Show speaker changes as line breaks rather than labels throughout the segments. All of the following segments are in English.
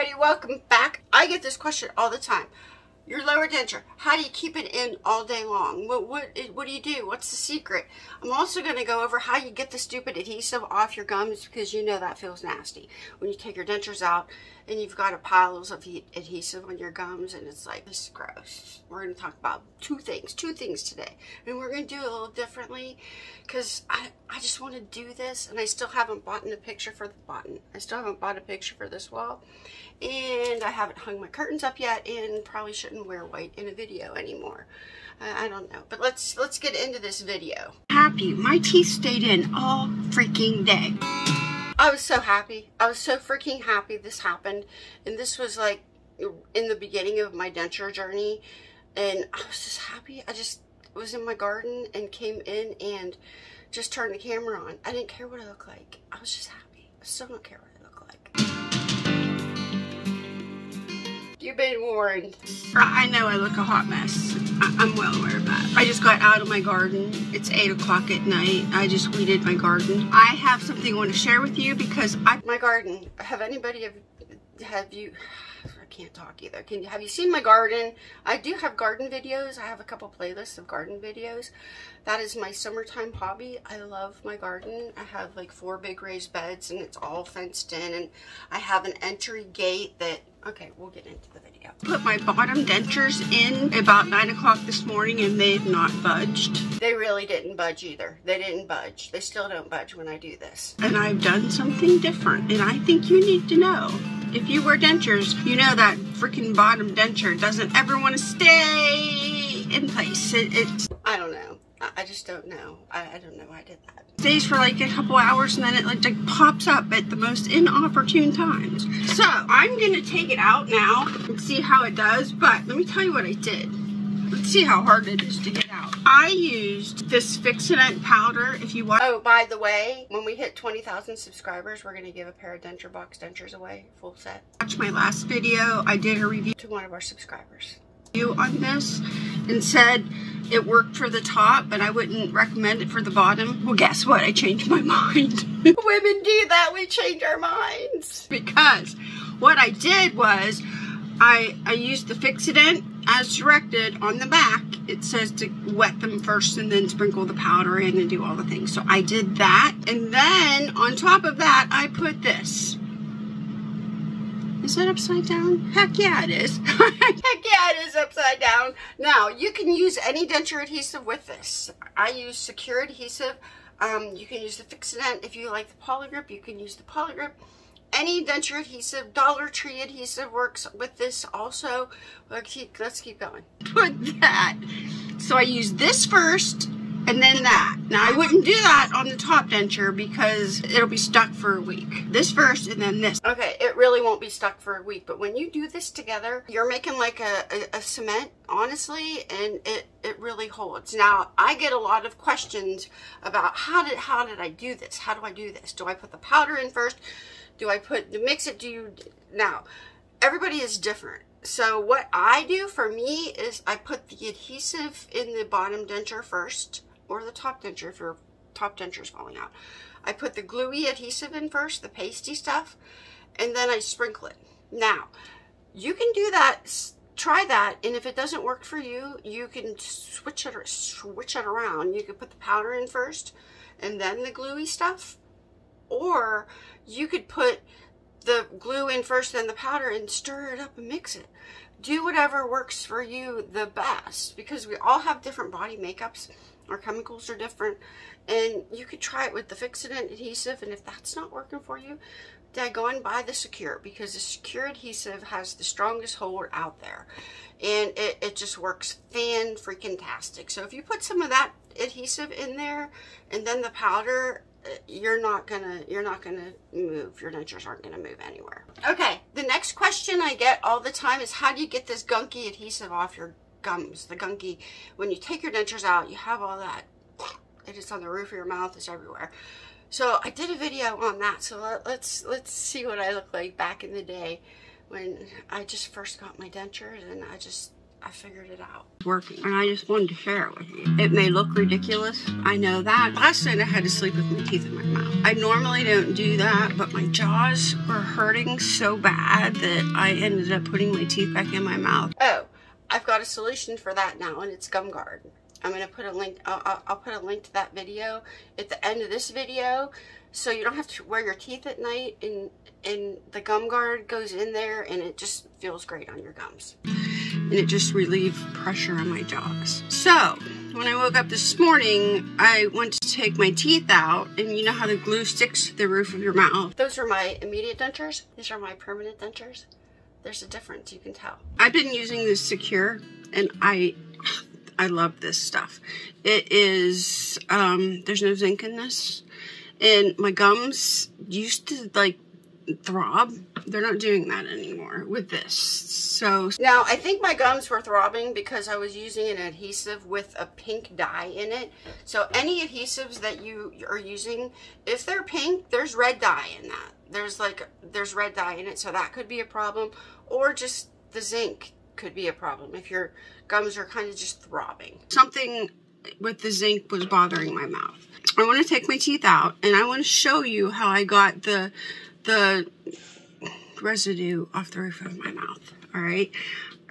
everybody, welcome back. I get this question all the time. Your lower denture, how do you keep it in all day long? What do you do? What's the secret? I'm also going to go over how you get the stupid adhesive off your gums, because you know that feels nasty when you take your dentures out and you've got a piles of adhesive on your gums and it's like, this is gross. We're going to talk about two things today, and we're going to do it a little differently because I just want to do this, and I still haven't bought a picture for the button. I still haven't bought a picture for this wall, and I haven't hung my curtains up yet, and probably shouldn't wear white in a video anymore. I don't know, but let's get into this video. Happy, my teeth stayed in all freaking day. I was so happy. I was so freaking happy this happened, and this was like in the beginning of my denture journey, and I was just happy. I just was in my garden and came in and just turned the camera on. I didn't care what I looked like. I was just happy. I still don't care what I look like. You've been warned. I know I look a hot mess. I'm well aware of that. I just got out of my garden. It's 8 o'clock at night. I just weeded my garden. I have something I want to share with you because my garden. Have you? I can't talk either. Have you seen my garden? I do have garden videos. I have a couple playlists of garden videos. That is my summertime hobby. I love my garden. I have like 4 big raised beds, and it's all fenced in, and I have an entry gate that, okay, we'll get into the video. Put my bottom dentures in about 9 o'clock this morning, and they've not budged. They really didn't budge either. They didn't budge. They still don't budge when I do this. And I've done something different, and I think you need to know. If you wear dentures, you know that freaking bottom denture doesn't ever want to stay in place. I don't know. I just don't know. I don't know why I did that. Stays for like a couple hours, and then it like pops up at the most inopportune times. So I'm gonna take it out now and see how it does. But let me tell you what I did. Let's see how hard it is to get out. I used this Fix-It powder. If you want. Oh, by the way, when we hit 20,000 subscribers, we're going to give a pair of Denture Box dentures away, full set. Watch my last video. I did a review to one of our subscribers on this and said it worked for the top, but I wouldn't recommend it for the bottom. Well, guess what? I changed my mind. Women do that. We change our minds. Because what I did was I used the Fix-It as directed. On the back it says to wet them first and then sprinkle the powder in and do all the things. So I did that, and then on top of that I put this. Is that upside down? Heck yeah it is. Heck yeah it is upside down. Now you can use any denture adhesive with this. I use secure adhesive. You can use the Fix-It. If you like the Polygrip, you can use the Polygrip. Any denture adhesive, Dollar Tree adhesive works with this also. Let's keep going. Put that. So I use this first and then that. Now I wouldn't do that on the top denture because it'll be stuck for a week. This first and then this. Okay, it really won't be stuck for a week, but when you do this together, you're making like a cement, honestly, and it really holds. Now, I get a lot of questions about how did I do this? How do I do this? Do I put the powder in first? Do I mix it? Now, everybody is different. So what I do for me is I put the adhesive in the bottom denture first, or the top denture if your top denture is falling out. I put the gluey adhesive in first, the pasty stuff, and then I sprinkle it. Now, you can do that, try that, and if it doesn't work for you, you can switch it around. You can put the powder in first, and then the gluey stuff. Or you could put the glue in first, then the powder, and stir it up and mix it. Do whatever works for you the best, because we all have different body makeups. Our chemicals are different, and you could try it with the Fix-It adhesive, and if that's not working for you, go and buy the Secure, because the Secure adhesive has the strongest hold out there, and it just works fan-freaking-tastic. So if you put some of that adhesive in there and then the powder, you're not gonna move. Your dentures aren't gonna move anywhere. Okay, the next question I get all the time is, how do you get this gunky adhesive off your gums? The gunky, when you take your dentures out, you have all that, it is on the roof of your mouth, it's everywhere. So I did a video on that. So let's see what I look like back in the day when I just first got my dentures, and I figured it out. It's working, and I just wanted to share it with you. It may look ridiculous, I know that. Last night I had to sleep with my teeth in my mouth. I normally don't do that, but my jaws were hurting so bad that I ended up putting my teeth back in my mouth. Oh, I've got a solution for that now, and it's gum guard. I'm going to put a link, I'll put a link to that video at the end of this video, so you don't have to wear your teeth at night, and the gum guard goes in there, and it just feels great on your gums. And it just relieved pressure on my jaws. So, when I woke up this morning, I went to take my teeth out, and you know how the glue sticks to the roof of your mouth? Those are my immediate dentures. These are my permanent dentures. There's a difference, you can tell. I've been using this Secure, and I love this stuff. It is, there's no zinc in this. And my gums used to like throb. They're not doing that anymore with this. So now I think my gums were throbbing because I was using an adhesive with a pink dye in it. So any adhesives that you are using, if they're pink, there's red dye in that. There's red dye in it, so that could be a problem. Or just the zinc could be a problem if your gums are kind of just throbbing. Something with the zinc was bothering my mouth. I want to take my teeth out, and I want to show you how I got the residue off the roof of my mouth. All right,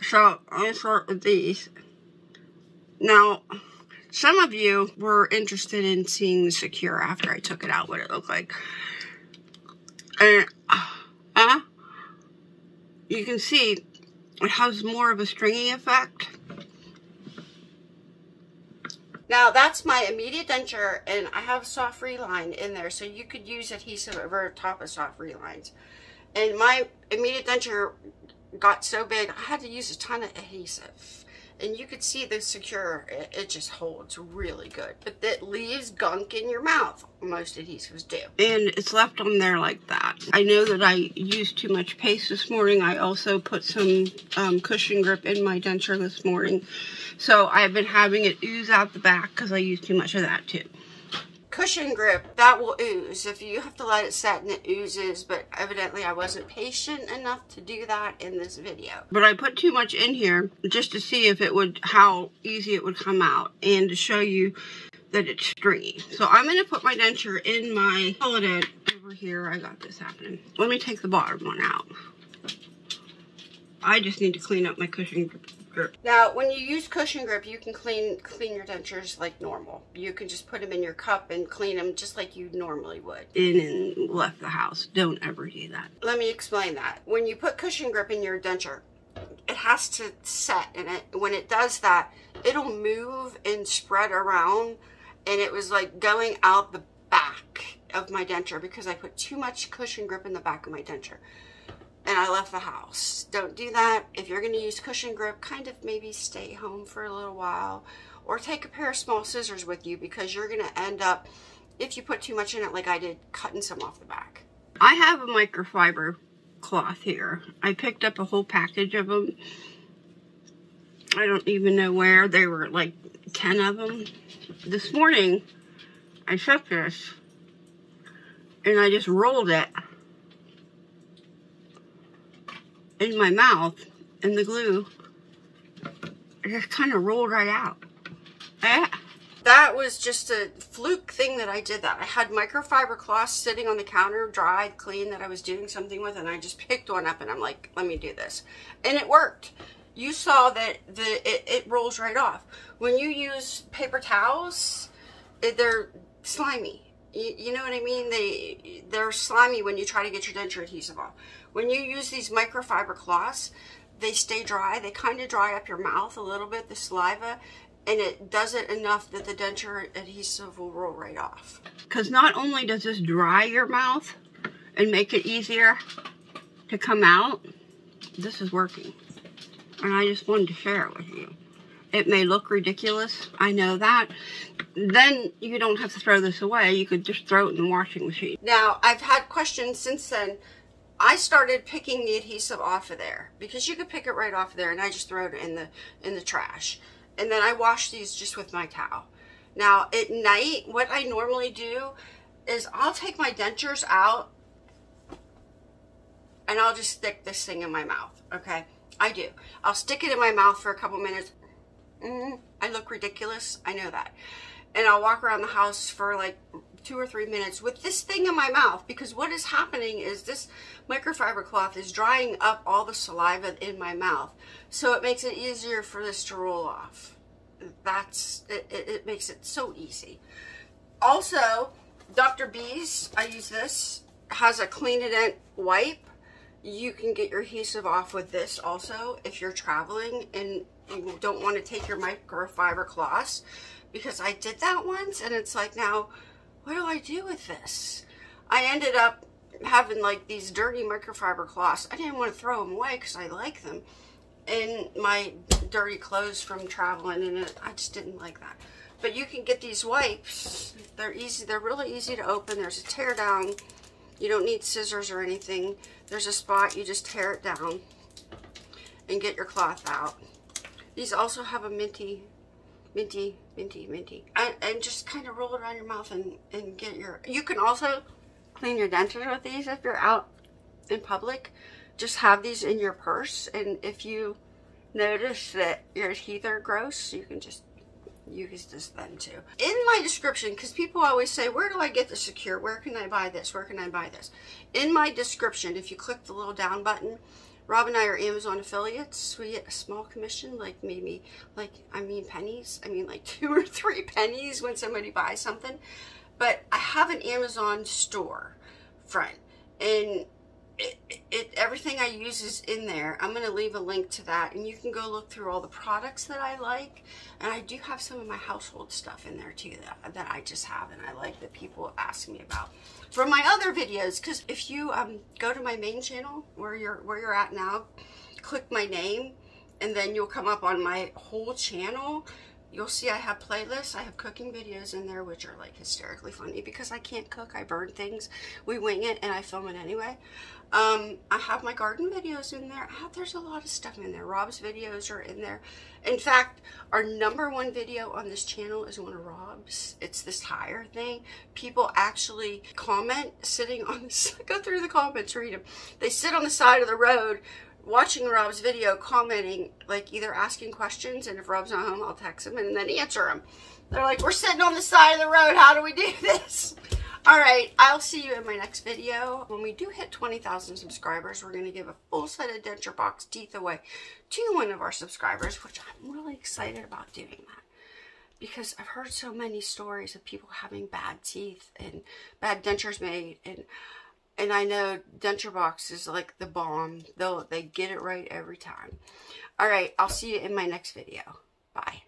so I'll start with these. Now, some of you were interested in seeing the Secure after I took it out, what it looked like. And you can see it has more of a stringy effect. Now that's my immediate denture, and I have soft reline in there, so you could use adhesive over top of soft relines. And my immediate denture got so big, I had to use a ton of adhesive. And you could see the Secure, it just holds really good. But it leaves gunk in your mouth. Most adhesives do. And it's left on there like that. I know that I used too much paste this morning. I also put some cushion grip in my denture this morning. So I've been having it ooze out the back because I used too much of that too. Cushion grip, that will ooze. If you have to let it set and it oozes, but evidently I wasn't patient enough to do that in this video. But I put too much in here just to see if it would, how easy it would come out, and to show you that it's stringy. So I'm going to put my denture in my holiday over here. I got this happening. Let me take the bottom one out. I just need to clean up my cushion grip. Now, when you use cushion grip, you can clean your dentures like normal. You can just put them in your cup and clean them just like you normally would. In and left the house. Don't ever do that. Let me explain that. When you put cushion grip in your denture, it has to set, and when it does that, it'll move and spread around, and it was like going out the back of my denture because I put too much cushion grip in the back of my denture. And I left the house. Don't do that. If you're going to use cushion grip, kind of maybe stay home for a little while. Or take a pair of small scissors with you, because you're going to end up, if you put too much in it like I did, cutting some off the back. I have a microfiber cloth here. I picked up a whole package of them. I don't even know where. There were like 10 of them. This morning, I took this and I just rolled it in my mouth, and the glue just kind of rolled right out. That was just a fluke thing that I did that. I had microfiber cloths sitting on the counter, dried, clean, that I was doing something with, and I just picked one up and I'm like, let me do this. And it worked. You saw that it rolls right off. When you use paper towels, they're slimy. You know what I mean? They're slimy when you try to get your denture adhesive off. When you use these microfiber cloths, they stay dry. They kind of dry up your mouth a little bit, the saliva, and it does it enough that the denture adhesive will roll right off. Because not only does this dry your mouth and make it easier to come out, this is working. And I just wanted to share it with you. It may look ridiculous, I know that. Then you don't have to throw this away. You could just throw it in the washing machine. Now, I've had questions since then. I started picking the adhesive off of there, because you could pick it right off of there, and I just throw it in the trash. And then I wash these just with my towel. Now, at night, what I normally do is I'll take my dentures out and I'll just stick this thing in my mouth, okay? I do. I'll stick it in my mouth for a couple minutes. I look ridiculous. I know that. And I'll walk around the house for like 2 or 3 minutes with this thing in my mouth, because what is happening is this microfiber cloth is drying up all the saliva in my mouth. So it makes it easier for this to roll off. It makes it so easy. Also, Dr. B's, I use this, has a Clean-A-Dent wipe. You can get your adhesive off with this also if you're traveling and you don't want to take your microfiber cloths, because I did that once and it's like, now what do I do with this? I ended up having like these dirty microfiber cloths. I didn't want to throw them away because I like them, and my dirty clothes from traveling, and I just didn't like that. But you can get these wipes. They're easy. They're really easy to open. There's a tear down. You don't need scissors or anything. There's a spot. You just tear it down and get your cloth out. These also have a minty. And just kind of roll it around your mouth and get your... You can also clean your dentures with these if you're out in public. Just have these in your purse, and if you notice that your teeth are gross, you can just use this then too. In my description, because people always say, where do I get the secure? Where can I buy this? Where can I buy this? In my description, if you click the little down button, Rob and I are Amazon affiliates. We get a small commission, like maybe, pennies. I mean like 2 or 3 pennies when somebody buys something. But I have an Amazon store, friend, and everything I use is in there. I'm going to leave a link to that, and you can go look through all the products that I like. And I do have some of my household stuff in there too that I just have and I like, that people ask me about from my other videos. Because if you go to my main channel where you're at now, click my name, and then you'll come up on my whole channel. You'll see I have playlists. I have cooking videos in there, which are like hysterically funny because I can't cook. I burn things. We wing it and I film it anyway. I have my garden videos in there. There's a lot of stuff in there. Rob's videos are in there. In fact, our #1 video on this channel is one of Rob's. It's this tire thing. People actually comment sitting on this. Go through the comments, read them. They sit on the side of the road watching Rob's video, commenting, like either asking questions, and if Rob's not home, I'll text him and then answer him. They're like, we're sitting on the side of the road, how do we do this? All right, I'll see you in my next video. When we do hit 20,000 subscribers, we're going to give a full set of Denture Box teeth away to one of our subscribers, which I'm really excited about doing that, because I've heard so many stories of people having bad teeth and bad dentures made, and I know Denture Box is like the bomb. They get it right every time. All right, I'll see you in my next video. Bye.